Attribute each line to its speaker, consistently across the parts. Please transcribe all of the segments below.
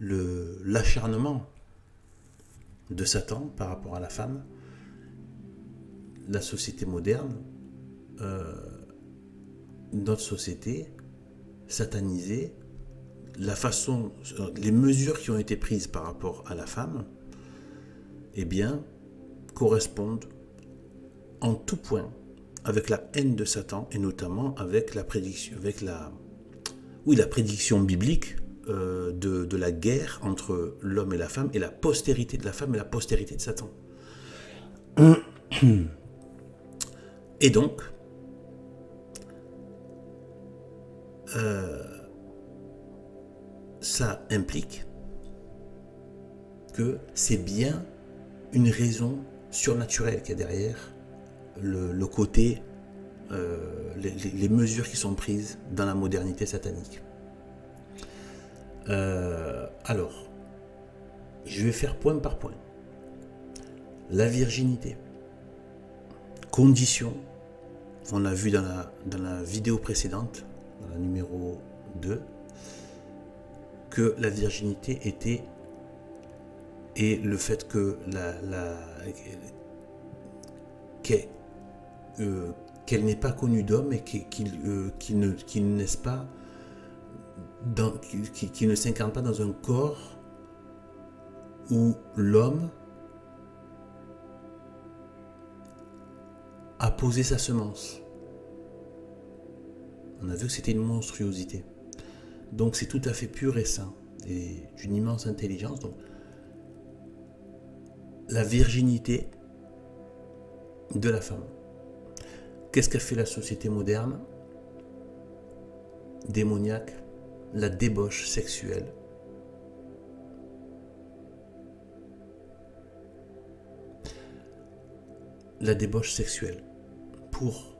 Speaker 1: l'acharnement de Satan par rapport à la femme, la société moderne, notre société satanisée, la façon, les mesures qui ont été prises par rapport à la femme, eh bien, correspondent en tout point avec la haine de Satan et notamment avec la prédiction, la prédiction biblique de la guerre entre l'homme et la femme et la postérité de la femme et la postérité de Satan. Et donc, ça implique que c'est bien une raison surnaturelle qu'il y a derrière le côté, les mesures qui sont prises dans la modernité satanique. Alors, je vais faire point par point. La virginité, condition, on l'a vu dans la vidéo précédente, dans la numéro 2, que la virginité était, et le fait que qu'elle n'ait pas connu d'homme et qu'il ne naisse pas, qu'il ne s'incarne pas dans un corps où l'homme a posé sa semence. On a vu que c'était une monstruosité. Donc c'est tout à fait pur et sain et d'une immense intelligence. Donc, la virginité de la femme. Qu'est-ce qu'a fait la société moderne démoniaque? La débauche sexuelle. La débauche sexuelle pour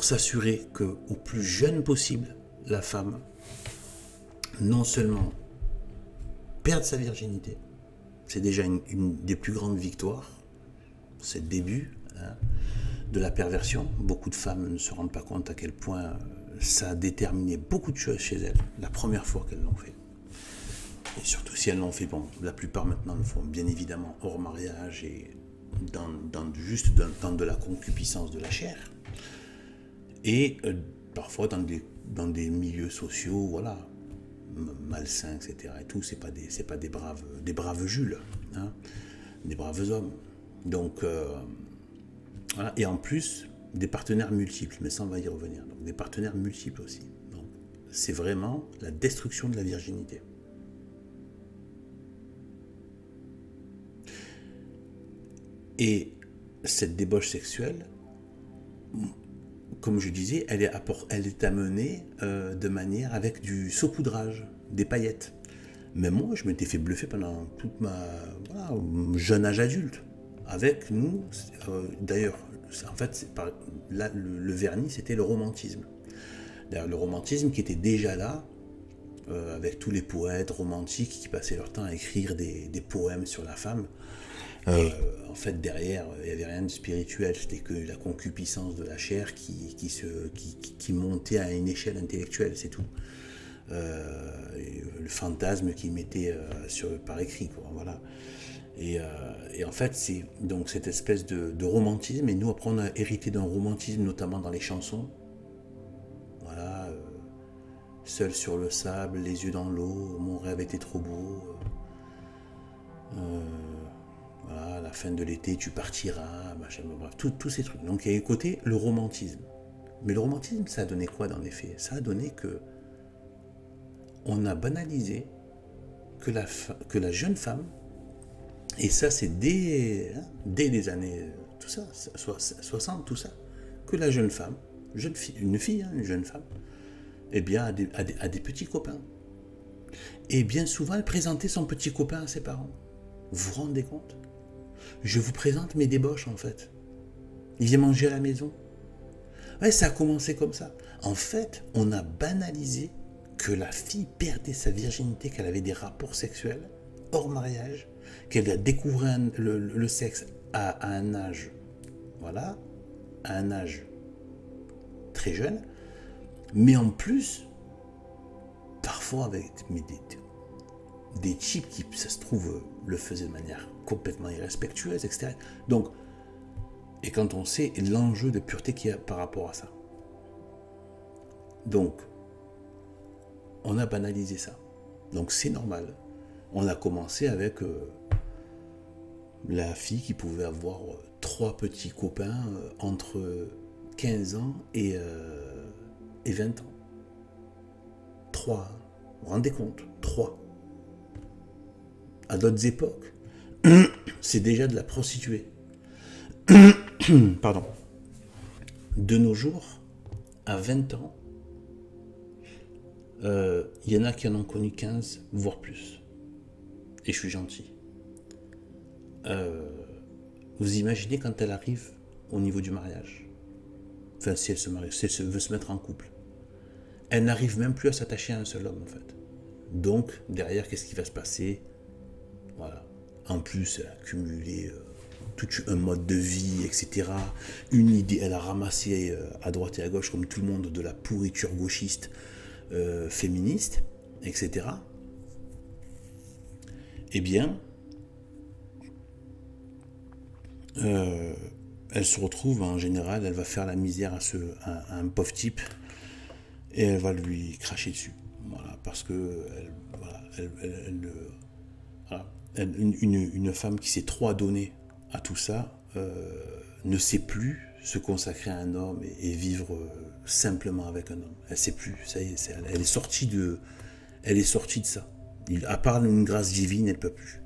Speaker 1: s'assurer que au plus jeune possible, la femme non seulement perde sa virginité, c'est déjà une des plus grandes victoires, c'est le début de la perversion. Beaucoup de femmes ne se rendent pas compte à quel point ça a déterminé beaucoup de choses chez elles, la première fois qu'elles l'ont fait. Et surtout si elles l'ont fait, bon, la plupart maintenant le font bien évidemment hors mariage et dans de la concupiscence de la chair. Et parfois dans des milieux sociaux, voilà, malsains, etc. Et tout, c'est pas des braves Jules, hein, des braves hommes. Donc voilà. Et en plus des partenaires multiples, mais ça on va y revenir. Donc des partenaires multiples aussi. Donc c'est vraiment la destruction de la virginité. Et cette débauche sexuelle, comme je disais, elle est amenée de manière avec du saupoudrage, des paillettes. Mais moi, je m'étais fait bluffer pendant toute ma jeune âge adulte. Avec nous, d'ailleurs, en fait, là, le vernis, c'était le romantisme. D'ailleurs, le romantisme qui était déjà là, avec tous les poètes romantiques qui passaient leur temps à écrire des poèmes sur la femme. En fait, derrière, il n'y avait rien de spirituel, c'était que la concupiscence de la chair qui montait à une échelle intellectuelle, c'est tout. Le fantasme qu'il mettait par écrit, quoi, voilà. Et en fait, c'est donc cette espèce de romantisme, et nous, après, on a hérité d'un romantisme, notamment dans les chansons. Voilà, seul sur le sable, les yeux dans l'eau, mon rêve était trop beau. Voilà, à la fin de l'été, tu partiras, machin, bref, tous ces trucs. Donc il y a un côté, le romantisme. Mais le romantisme, ça a donné quoi dans les faits? Ça a donné que on a banalisé que la jeune femme, et ça c'est dès les années, tout ça, 60, tout ça, que la jeune femme, une jeune femme, eh bien, a des petits copains. Et bien souvent, elle présentait son petit copain à ses parents. Vous vous rendez compte? Je vous présente mes débauches, en fait. Il vient manger à la maison. Ouais, ça a commencé comme ça. En fait, on a banalisé que la fille perdait sa virginité, qu'elle avait des rapports sexuels hors mariage, qu'elle a découvert le sexe à un âge, voilà, à un âge très jeune, mais en plus, parfois avec des types qui, ça se trouve, le faisaient de manière complètement irrespectueuse, etc. Donc, et quand on sait l'enjeu de pureté qu'il y a par rapport à ça. Donc, on a banalisé ça. Donc c'est normal. On a commencé avec la fille qui pouvait avoir 3 petits copains entre 15 ans et 20 ans. 3. Vous vous rendez compte? 3. À d'autres époques, c'est déjà de la prostituée. Pardon. De nos jours, à 20 ans, il y en a qui en ont connu 15, voire plus. Et je suis gentil. Vous imaginez quand elle arrive au niveau du mariage. Enfin, si elle se marie, si elle veut se mettre en couple. Elle n'arrive même plus à s'attacher à un seul homme, en fait. Donc, derrière, qu'est-ce qui va se passer? Voilà. En plus, elle a accumulé tout un mode de vie, etc. Une idée, elle a ramassé à droite et à gauche, comme tout le monde, de la pourriture gauchiste, féministe, etc. Eh bien, elle se retrouve, en général, elle va faire la misère à un pauvre type et elle va lui cracher dessus. Voilà, parce que une femme qui s'est trop adonnée à tout ça ne sait plus se consacrer à un homme et vivre simplement avec un homme. Elle ne sait plus, ça y est, elle est sortie de ça. À part une grâce divine, elle ne peut plus.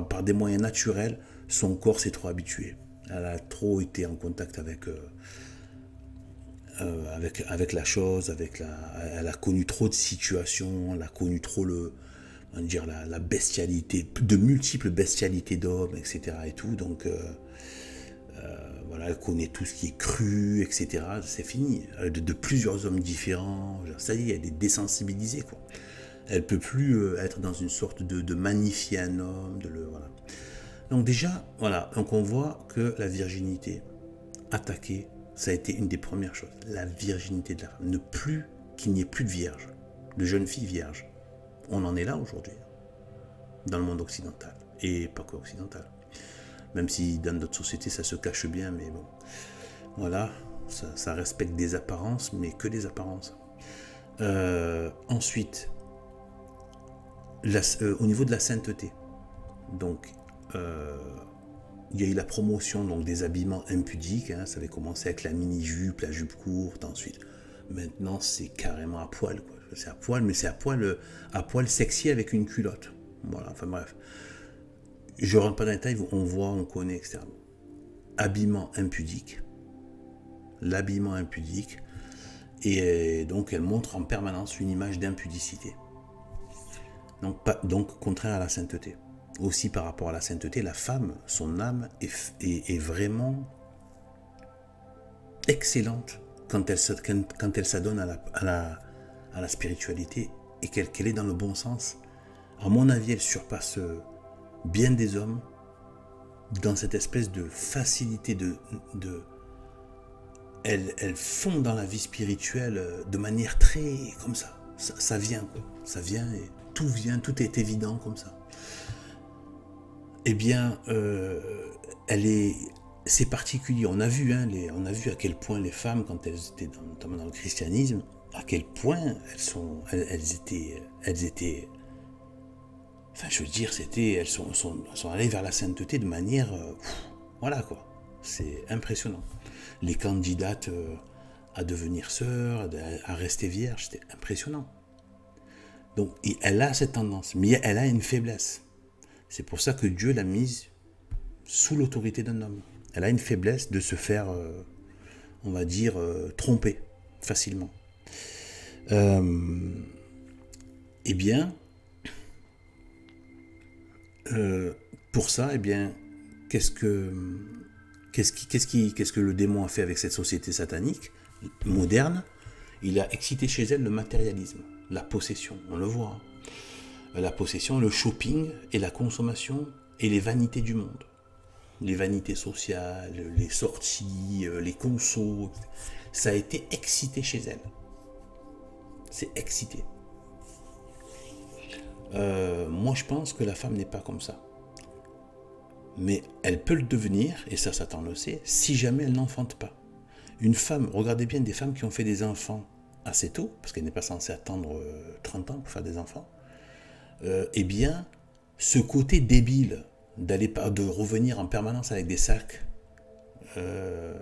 Speaker 1: Par des moyens naturels, son corps s'est trop habitué. Elle a trop été en contact avec la chose, elle a connu trop de situations, elle a connu trop la bestialité, de multiples bestialités d'hommes, etc. et tout. Donc voilà, elle connaît tout ce qui est cru, etc. C'est fini. De plusieurs hommes différents, ça y est, elle est désensibilisée, quoi. Elle ne peut plus être dans une sorte de magnifier un homme, voilà. Donc déjà, voilà, donc on voit que la virginité attaquée, ça a été une des premières choses. La virginité de la femme. Qu'il n'y ait plus de vierges, de jeunes filles vierges. On en est là aujourd'hui, dans le monde occidental, et pas que occidental. Même si dans d'autres sociétés ça se cache bien, mais bon, voilà, ça respecte des apparences, mais que des apparences. Ensuite, au niveau de la sainteté, donc il y a eu la promotion donc, des habillements impudiques, hein, ça avait commencé avec la mini-jupe, la jupe courte, ensuite. Maintenant, c'est carrément à poil, quoi. C'est à poil, mais c'est à poil sexy avec une culotte. Voilà, enfin bref. Je ne rentre pas dans les détails, on voit, on connaît, etc. Habillement impudique. L'habillement impudique. Et donc, elle montre en permanence une image d'impudicité. Donc, contraire à la sainteté. Aussi, par rapport à la sainteté, la femme, son âme est vraiment excellente quand elle s'adonne à la spiritualité et qu'elle est dans le bon sens. À mon avis, elle surpasse bien des hommes dans cette espèce de facilité elle fond dans la vie spirituelle de manière très comme ça. Ça vient, quoi. Ça vient et tout est évident comme ça. Eh bien, c'est particulier. On a vu à quel point les femmes, quand elles étaient notamment dans le christianisme, à quel point elles étaient. Enfin, je veux dire, elles sont allées vers la sainteté de manière, voilà quoi. C'est impressionnant. Les candidates à devenir sœurs, à rester vierges, c'était impressionnant. Donc, elle a cette tendance, mais elle a une faiblesse. C'est pour ça que Dieu l'a mise sous l'autorité d'un homme. Elle a une faiblesse de se faire, on va dire, tromper facilement. Eh bien, pour ça, eh bien, qu'est-ce que le démon a fait avec cette société satanique moderne? Il a excité chez elle le matérialisme, la possession, on le voit. La possession, le shopping et la consommation et les vanités du monde. Les vanités sociales, les sorties, les consos, ça a été excité chez elle. C'est excité. moi je pense que la femme n'est pas comme ça. Mais elle peut le devenir, et ça Satan le sait, si jamais elle n'enfante pas. Une femme, regardez bien des femmes qui ont fait des enfants assez tôt, parce qu'elle n'est pas censée attendre 30 ans pour faire des enfants, eh bien, ce côté débile de revenir en permanence avec des sacs de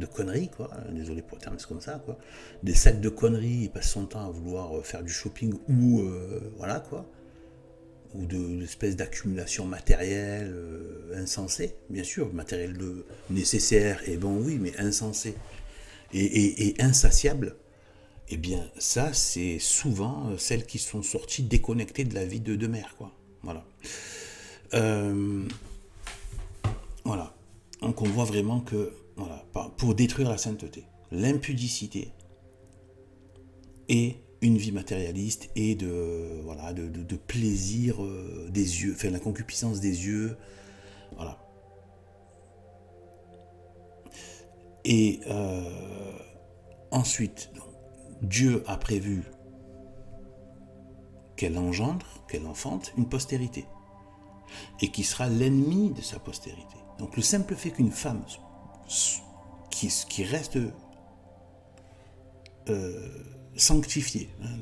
Speaker 1: conneries, quoi, désolé pour le terme, c'est comme ça, quoi, des sacs de conneries, il passe son temps à vouloir faire du shopping ou voilà, quoi, ou d'espèces d'accumulation matérielle insensée, bien sûr, matériel nécessaire, et bon oui, mais insensé et insatiable, eh bien ça c'est souvent celles qui sont sorties déconnectées de la vie de mère, quoi. Voilà. Voilà. Donc on voit vraiment que, voilà, pour détruire la sainteté, l'impudicité et une vie matérialiste et de plaisir des yeux, enfin la concupiscence des yeux, voilà. Et ensuite, Dieu a prévu qu'elle engendre, qu'elle enfante une postérité, et qui sera l'ennemi de sa postérité. Donc le simple fait qu'une femme qui reste sanctifiée, hein,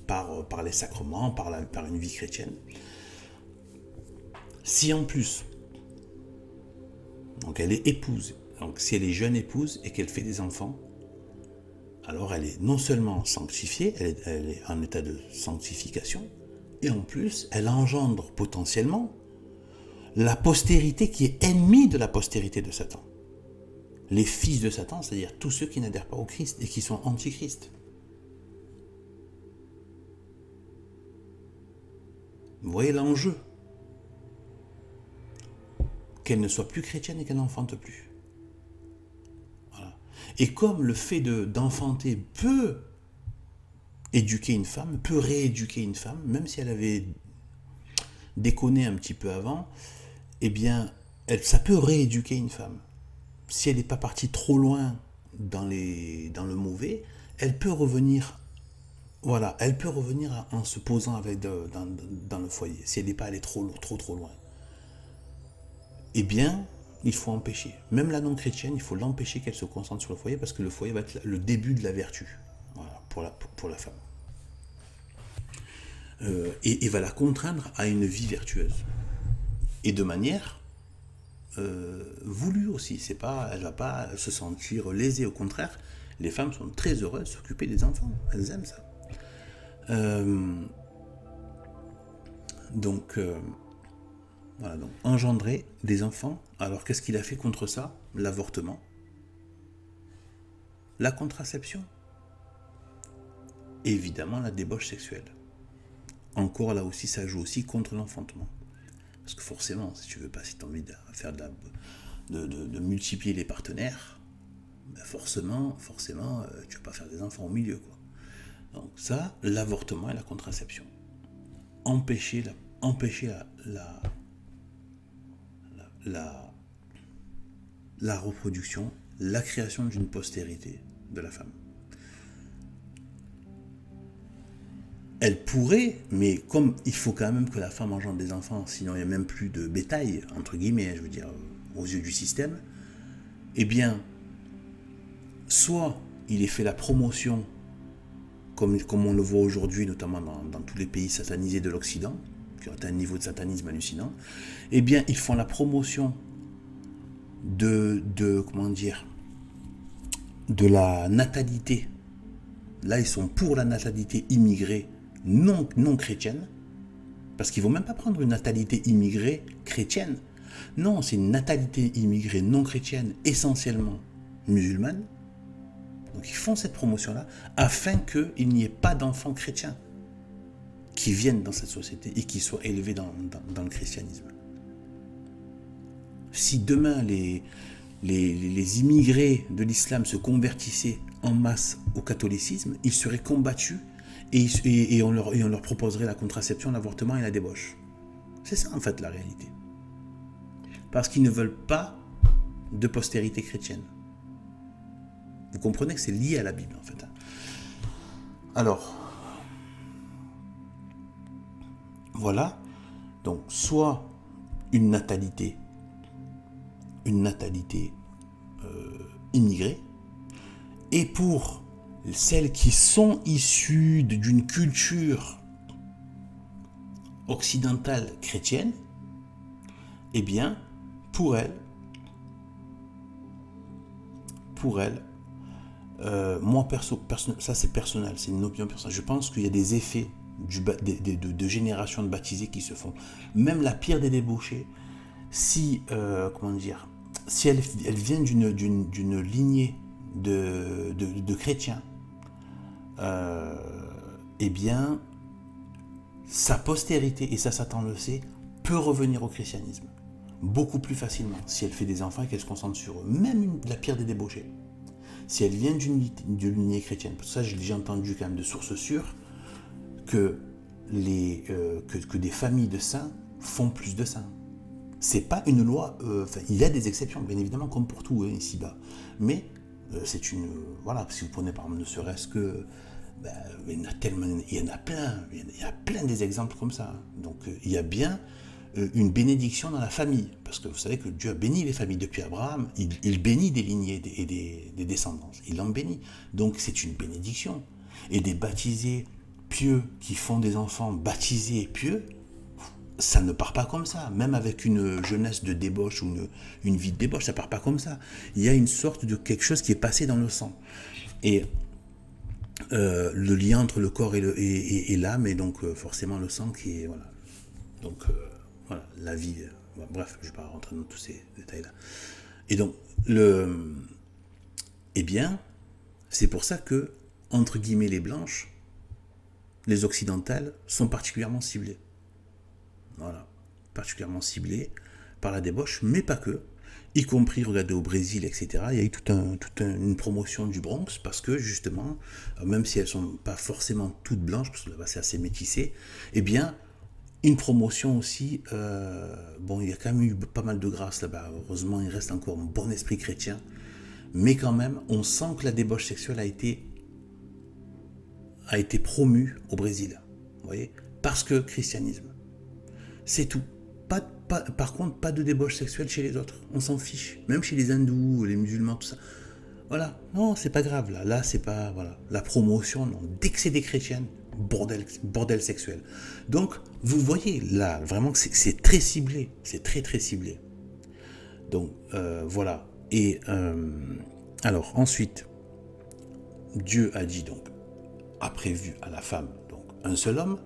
Speaker 1: par les sacrements, par une vie chrétienne, si en plus, donc elle est épouse, donc si elle est jeune épouse et qu'elle fait des enfants, alors elle est non seulement sanctifiée, elle est en état de sanctification, et en plus, elle engendre potentiellement la postérité qui est ennemie de la postérité de Satan. Les fils de Satan, c'est-à-dire tous ceux qui n'adhèrent pas au Christ et qui sont antichrist. Vous voyez l'enjeu? Qu'elle ne soit plus chrétienne et qu'elle n'enfante plus. Voilà. Et comme le fait d'enfanter peut éduquer une femme, peut rééduquer une femme, même si elle avait déconné un petit peu avant, eh bien, ça peut rééduquer une femme. Si elle n'est pas partie trop loin dans le mauvais, elle peut revenir, voilà, elle peut revenir en se posant dans le foyer, si elle n'est pas allée trop loin. Eh bien, il faut empêcher. Même la non-chrétienne, il faut l'empêcher qu'elle se concentre sur le foyer, parce que le foyer va être le début de la vertu, voilà, pour la femme. Et va la contraindre à une vie vertueuse. Et de manière voulue aussi. Elle ne va pas se sentir lésée, au contraire. Les femmes sont très heureuses de s'occuper des enfants. Elles aiment ça. Donc, voilà, donc engendrer des enfants. Alors qu'est-ce qu'il a fait contre ça? L'avortement, la contraception, et évidemment la débauche sexuelle. Encore là aussi, ça joue aussi contre l'enfantement. Parce que forcément, si tu veux pas, si tu as envie de faire de multiplier les partenaires, ben forcément, tu vas pas faire des enfants au milieu, quoi. Donc ça, l'avortement et la contraception. Empêcher la reproduction, la création d'une postérité de la femme. Elle pourrait, mais comme il faut quand même que la femme engendre des enfants, sinon il n'y a même plus de bétail, entre guillemets, je veux dire, aux yeux du système, eh bien, soit il est fait la promotion, comme on le voit aujourd'hui, notamment dans tous les pays satanisés de l'Occident, qui ont un niveau de satanisme hallucinant, eh bien, ils font la promotion de la natalité. Là, ils sont pour la natalité immigrée non chrétienne, parce qu'ils ne vont même pas prendre une natalité immigrée chrétienne. Non, c'est une natalité immigrée non chrétienne, essentiellement musulmane. Donc ils font cette promotion-là afin qu'il n'y ait pas d'enfants chrétiens qui viennent dans cette société et qui soient élevés dans le christianisme. Si demain les immigrés de l'islam se convertissaient en masse au catholicisme, ils seraient combattus et on leur proposerait la contraception, l'avortement et la débauche. C'est ça en fait la réalité. Parce qu'ils ne veulent pas de postérité chrétienne. Vous comprenez que c'est lié à la Bible en fait. Alors, voilà, donc soit une natalité immigrée, et pour celles qui sont issues d'une culture occidentale chrétienne, eh bien, pour elles, moi ça c'est personnel, c'est une opinion personnelle, je pense qu'il y a des effets de générations de baptisés qui se font. Même la pire des débauchés, si si elle vient d'une lignée de chrétiens, eh bien sa postérité, et ça Satan le sait, peut revenir au christianisme beaucoup plus facilement si elle fait des enfants et qu'elle se concentre sur eux. Même la pire des débauchés, si elle vient d'une lignée chrétienne, parce que ça j'ai entendu quand même de sources sûres que des familles de saints font plus de saints. C'est pas une loi, il y a des exceptions bien évidemment comme pour tout ici-bas, mais c'est une voilà, si vous prenez par exemple ne serait-ce que il y en a tellement, il y en a plein des exemples comme ça. Donc il y a bien une bénédiction dans la famille, parce que vous savez que Dieu a béni les familles depuis Abraham, il bénit des lignées et des descendances, il en bénit, donc c'est une bénédiction. Et des baptisés pieux qui font des enfants baptisés et pieux, ça ne part pas comme ça, même avec une jeunesse de débauche ou une vie de débauche, ça part pas comme ça. Il y a une sorte de quelque chose qui est passé dans le sang. Et le lien entre le corps et l'âme, et donc forcément le sang qui est, voilà. Donc voilà, la vie, bref, je ne vais pas rentrer dans tous ces détails-là. Et donc, eh bien, c'est pour ça que, entre guillemets, les blanches, les occidentales, sont particulièrement ciblées. Voilà, particulièrement ciblées par la débauche, mais pas que. Y compris, regardez, au Brésil, etc. Il y a eu toute une promotion du Bronx, parce que, justement, même si elles ne sont pas forcément toutes blanches, parce que là-bas c'est assez métissé, eh bien, une promotion aussi, bon, il y a quand même eu pas mal de grâce là-bas, heureusement il reste encore un bon esprit chrétien, mais quand même, on sent que la débauche sexuelle a été promue au Brésil, vous voyez, parce que christianisme, c'est tout. Par contre, pas de débauche sexuelle chez les autres, on s'en fiche, même chez les hindous, les musulmans, tout ça. Voilà, non, c'est pas grave, là c'est pas, voilà, la promotion, non, dès que c'est des chrétiennes, bordel sexuel. Donc, vous voyez, là, vraiment, c'est très ciblé, c'est très très ciblé. Donc, voilà, et alors, ensuite, Dieu a dit, donc, a prévu à la femme, donc, un seul homme,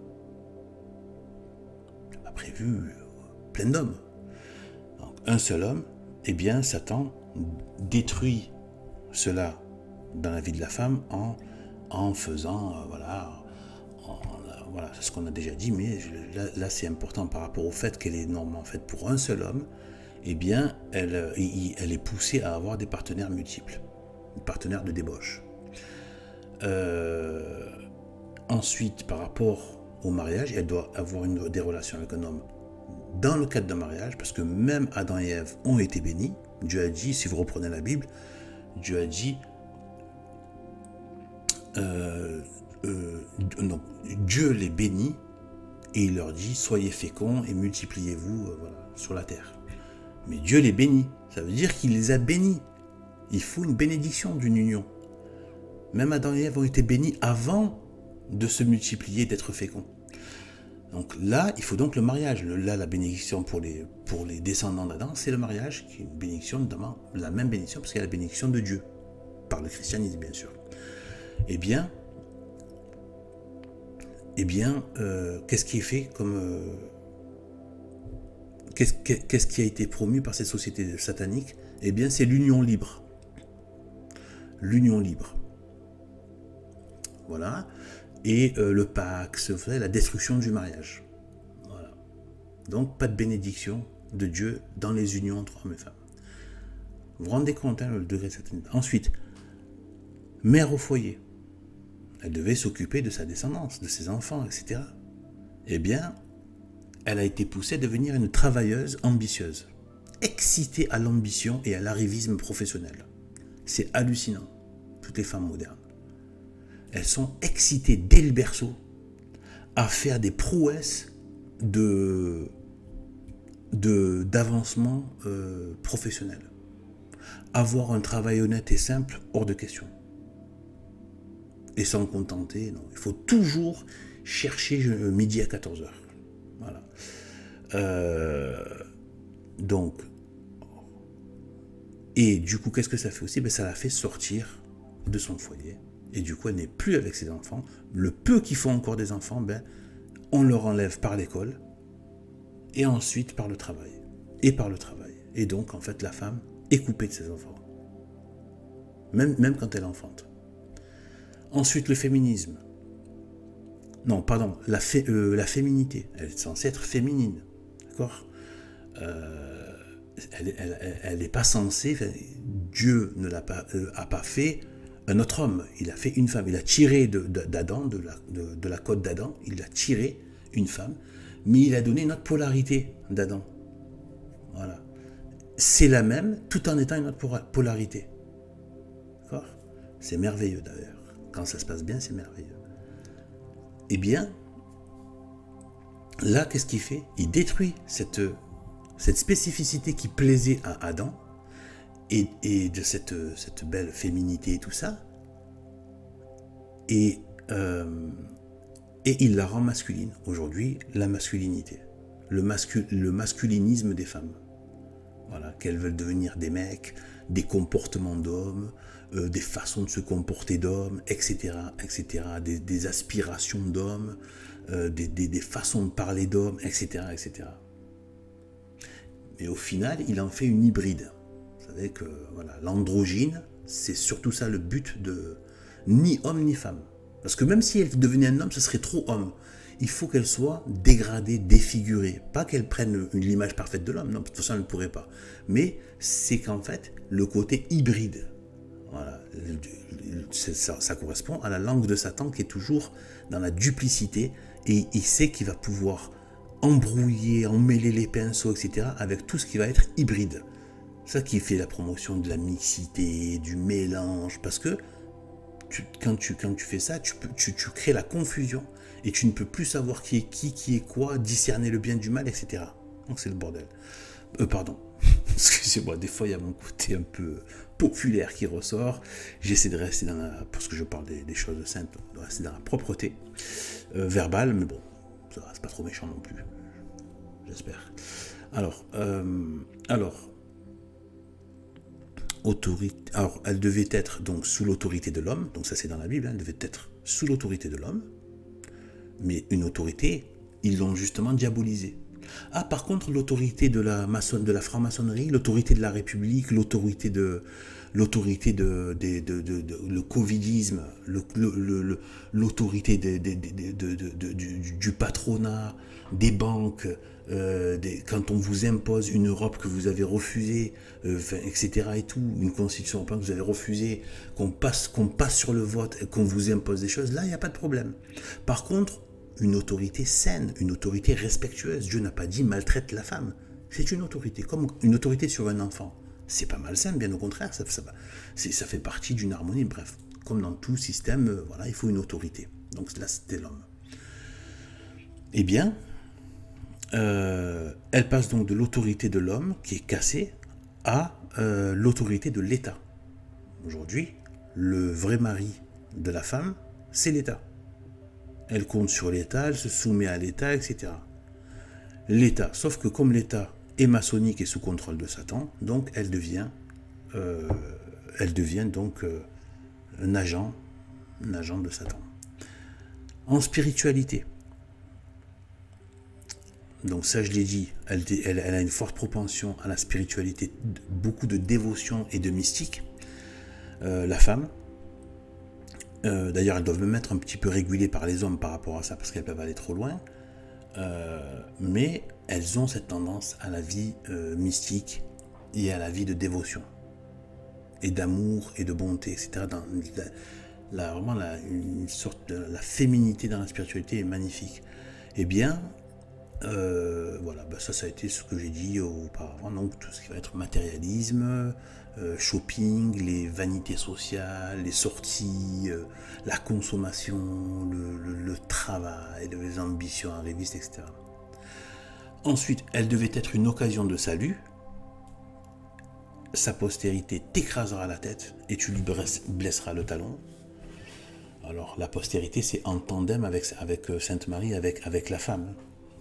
Speaker 1: a prévu plein d'hommes. Donc, un seul homme, eh bien, Satan détruit cela dans la vie de la femme en faisant, voilà, c'est ce qu'on a déjà dit, mais là c'est important par rapport au fait qu'elle est normalement faite pour un seul homme, eh bien, elle est poussée à avoir des partenaires multiples, des partenaires de débauche. Ensuite, par rapport au mariage, elle doit avoir des relations avec un homme dans le cadre d'un mariage, parce que même Adam et Ève ont été bénis. Dieu a dit, si vous reprenez la Bible, Dieu a dit, non, Dieu les bénit et il leur dit, soyez féconds et multipliez-vous voilà, sur la terre. Mais Dieu les bénit, ça veut dire qu'il les a bénis. Il faut une bénédiction d'une union. Même Adam et Ève ont été bénis avant de se multiplier, d'être féconds. Donc là, il faut donc le mariage. Là, la bénédiction pour les descendants d'Adam, c'est le mariage, qui est une bénédiction, notamment la même bénédiction, parce qu'il y a la bénédiction de Dieu, par le christianisme, bien sûr. Eh bien, qu'est-ce qui est fait comme... qu'est-ce qui a été promu par cette société satanique? Eh bien, c'est l'union libre. L'union libre. Voilà. Et le Pax, vous savez, la destruction du mariage. Voilà. Donc, pas de bénédiction de Dieu dans les unions entre hommes et femmes. Vous vous rendez compte, hein, le degré de satanisme. Ensuite, mère au foyer. Elle devait s'occuper de sa descendance, de ses enfants, etc. Eh bien, elle a été poussée à devenir une travailleuse ambitieuse, excitée à l'ambition et à l'arrivisme professionnel. C'est hallucinant, toutes les femmes modernes. Elles sont excitées dès le berceau à faire des prouesses d'avancement professionnel. Avoir un travail honnête et simple, hors de question. Et s'en contenter, non. Il faut toujours chercher midi à 14h. Voilà. Donc, et du coup, qu'est-ce que ça fait aussi? Ben, ça la fait sortir de son foyer. Et du coup, elle n'est plus avec ses enfants. Le peu qu'ils font encore des enfants, ben, on leur enlève par l'école. Et ensuite par le travail. Et par le travail. Et donc, en fait, la femme est coupée de ses enfants. Même quand elle enfante. Ensuite, le féminisme. Non, pardon, la féminité. Elle est censée être féminine. D'accord? Elle n'est pas censée... Dieu ne l'a pas, a pas fait un autre homme. Il a fait une femme. Il a tiré d'Adam, de la côte d'Adam, il a tiré une femme, mais il a donné une autre polarité d'Adam. Voilà. C'est la même, tout en étant une autre polarité. D'accord? C'est merveilleux d'ailleurs. Quand ça se passe bien, c'est merveilleux. Eh bien, là, qu'est-ce qu'il fait? Il détruit cette spécificité qui plaisait à Adam et de cette belle féminité et tout ça. Et il la rend masculine. Aujourd'hui, la masculinité. Le masculinisme des femmes. Voilà, qu'elles veulent devenir des mecs, des comportements d'hommes, des façons de se comporter d'hommes, etc., etc., des aspirations d'hommes, des façons de parler d'hommes, etc., etc. Mais au final, il en fait une hybride. Vous savez que voilà, l'androgyne, c'est surtout ça le but de ni homme ni femme. Parce que même si elle devenait un homme, ce serait trop homme. Il faut qu'elle soit dégradée, défigurée. Pas qu'elle prenne l'image parfaite de l'homme, non, de toute façon elle ne pourrait pas. Mais c'est qu'en fait, le côté hybride, voilà, ça correspond à la langue de Satan qui est toujours dans la duplicité et il sait qu'il va pouvoir embrouiller, emmêler les pinceaux, etc. avec tout ce qui va être hybride. Ça qui fait la promotion de la mixité, du mélange, parce que quand tu fais ça, tu crées la confusion et tu ne peux plus savoir qui est quoi, discerner le bien du mal, etc. Donc c'est le bordel. Pardon, excusez-moi, des fois il y a mon côté un peu populaire qui ressort. J'essaie de rester dans parce que je parle des choses simples, de rester dans la propreté verbale, mais bon, ça va, c'est pas trop méchant non plus, j'espère. Alors, elle devait être donc sous l'autorité de l'homme, donc ça c'est dans la Bible, elle devait être sous l'autorité de l'homme, mais une autorité, ils l'ont justement diabolisée. Ah, par contre, l'autorité de la franc-maçonnerie, l'autorité de la République, l'autorité le covidisme, l'autorité du patronat, des banques, quand on vous impose une Europe que vous avez refusée, etc. et tout, une constitution européenne que vous avez refusée, qu'on passe sur le vote et qu'on vous impose des choses, là, il n'y a pas de problème. Par contre, une autorité saine, une autorité respectueuse. Dieu n'a pas dit maltraite la femme. C'est une autorité, comme une autorité sur un enfant. C'est pas malsain, bien au contraire, ça fait partie d'une harmonie. Bref, comme dans tout système, voilà, il faut une autorité. Donc là, c'était l'homme. Eh bien, elle passe donc de l'autorité de l'homme, qui est cassée, à l'autorité de l'État. Aujourd'hui, le vrai mari de la femme, c'est l'État. Elle compte sur l'État, elle se soumet à l'État, etc. L'État, sauf que comme l'État est maçonnique et sous contrôle de Satan, donc elle devient donc un agent de Satan. En spiritualité, donc ça je l'ai dit, elle a une forte propension à la spiritualité, beaucoup de dévotion et de mystique, la femme. D'ailleurs, elles doivent même être un petit peu régulées par les hommes par rapport à ça, parce qu'elles peuvent aller trop loin. Mais elles ont cette tendance à la vie mystique et à la vie de dévotion, et d'amour et de bonté, etc. Vraiment, une sorte de la féminité dans la spiritualité est magnifique. Eh bien, voilà, ça a été ce que j'ai dit auparavant, donc tout ce qui va être matérialisme, shopping, les vanités sociales, les sorties, la consommation, le travail, les ambitions arrivistes, etc. Ensuite, elle devait être une occasion de salut. Sa postérité t'écrasera la tête et tu lui blesseras le talon. Alors, la postérité, c'est en tandem avec Sainte Marie, avec la femme.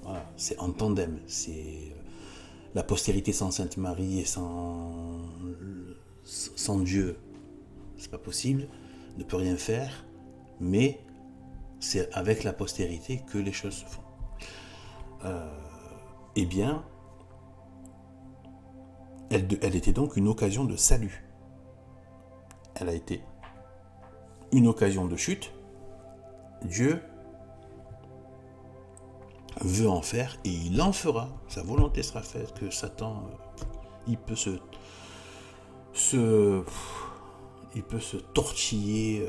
Speaker 1: Voilà, c'est en tandem. C'est la postérité sans Sainte Marie et sans Dieu, c'est pas possible, ne peut rien faire, mais c'est avec la postérité que les choses se font. Eh bien, elle était donc une occasion de salut. Elle a été une occasion de chute. Dieu veut en faire et il en fera. Sa volonté sera faite, que Satan, il peut se tortiller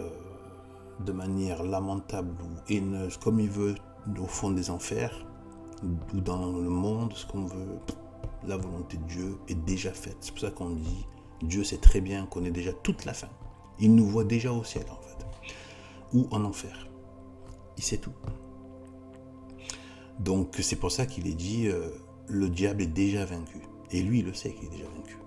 Speaker 1: de manière lamentable ou haineuse, comme il veut, au fond des enfers, ou dans le monde, ce qu'on veut. La volonté de Dieu est déjà faite. C'est pour ça qu'on dit, Dieu sait très bien qu'on est déjà toute la fin. Il nous voit déjà au ciel, en fait, ou en enfer. Il sait tout. Donc c'est pour ça qu'il est dit, le diable est déjà vaincu. Et lui, il le sait qu'il est déjà vaincu.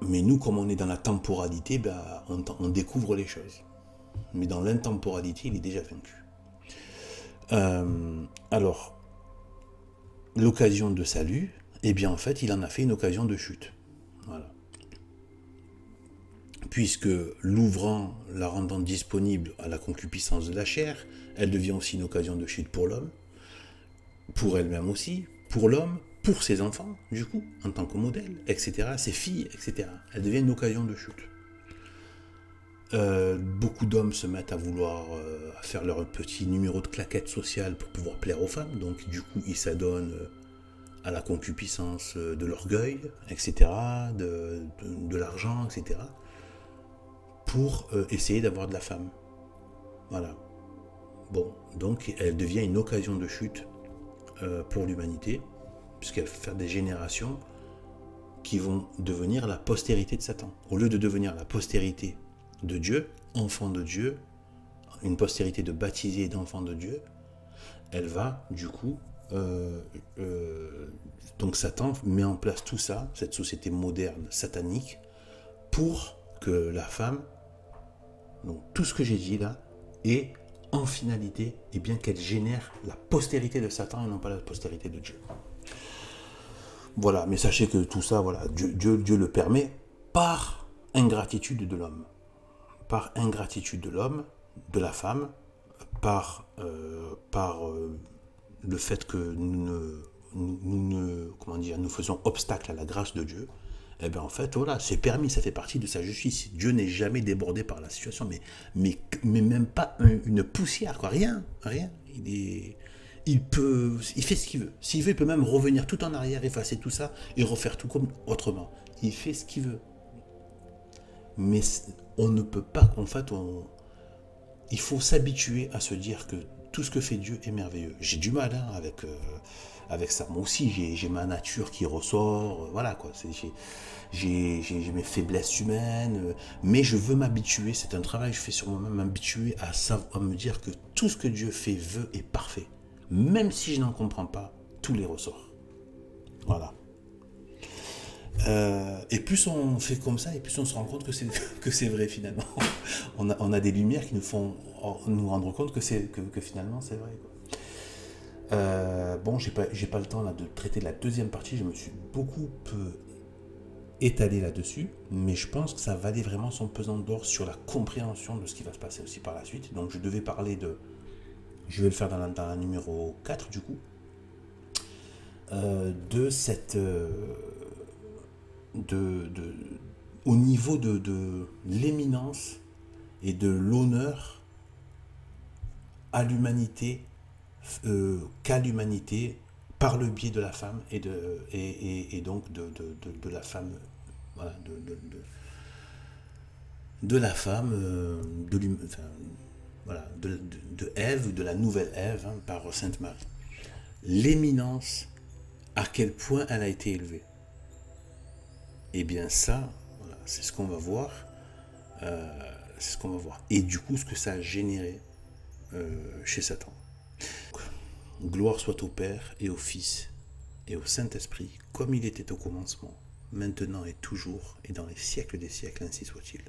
Speaker 1: Mais nous, comme on est dans la temporalité, on découvre les choses. Mais dans l'intemporalité, il est déjà vaincu. Alors, l'occasion de salut, eh bien en fait, il en a fait une occasion de chute. Voilà. Puisque l'ouvrant, la rendant disponible à la concupiscence de la chair, elle devient aussi une occasion de chute pour l'homme, pour elle-même aussi, pour l'homme, pour ses enfants, du coup, en tant que modèle, etc., ses filles, etc. Elle devient une occasion de chute. Beaucoup d'hommes se mettent à vouloir faire leur petit numéro de claquette sociale pour pouvoir plaire aux femmes, donc du coup ils s'adonnent à la concupiscence de l'orgueil, etc., de l'argent, etc., pour essayer d'avoir de la femme. Voilà. Bon, donc elle devient une occasion de chute pour l'humanité, puisqu'elle va faire des générations qui vont devenir la postérité de Satan. Au lieu de devenir la postérité de Dieu, enfant de Dieu, une postérité de baptisés et d'enfants de Dieu, elle va du coup, donc Satan met en place tout ça, cette société moderne satanique, pour que la femme, donc tout ce que j'ai dit là, est en finalité, eh bien qu'elle génère la postérité de Satan et non pas la postérité de Dieu. Voilà, mais sachez que tout ça, voilà, Dieu le permet par ingratitude de l'homme. Par ingratitude de l'homme, de la femme, par le fait que nous faisons obstacle à la grâce de Dieu. Eh bien en fait, voilà, c'est permis, ça fait partie de sa justice. Dieu n'est jamais débordé par la situation, mais même pas une poussière, quoi, rien. Il fait ce qu'il veut. S'il veut, il peut même revenir tout en arrière, effacer tout ça et refaire tout comme autrement. Il fait ce qu'il veut. Mais on ne peut pas, en fait, il faut s'habituer à se dire que tout ce que fait Dieu est merveilleux. J'ai du mal avec ça. Moi aussi, j'ai ma nature qui ressort, voilà quoi. J'ai mes faiblesses humaines, mais je veux m'habituer, c'est un travail que je fais sur moi-même, m'habituer à me dire que tout ce que Dieu fait, veut est parfait. Même si je n'en comprends pas tous les ressorts. Voilà. Et plus on fait comme ça, et plus on se rend compte que c'est vrai finalement. On a des lumières qui nous font nous rendre compte que finalement c'est vrai, quoi. Bon, j'ai pas le temps là de traiter la deuxième partie, je me suis beaucoup étalé là-dessus, mais je pense que ça valait vraiment son pesant d'or sur la compréhension de ce qui va se passer aussi par la suite. Donc je devais parler je vais le faire dans la numéro 4 du coup, de cette... au niveau de l'éminence et de l'honneur à l'humanité, qu'à l'humanité par le biais de la femme et donc de la femme, voilà, de la femme, voilà, de Ève, de la nouvelle Ève, hein, par Sainte Marie. L'éminence, à quel point elle a été élevée. Et bien ça, voilà, c'est ce qu'on va voir. C'est ce qu'on va voir. Et du coup, ce que ça a généré chez Satan. Gloire soit au Père et au Fils et au Saint-Esprit, comme il était au commencement, maintenant et toujours, et dans les siècles des siècles, ainsi soit-il.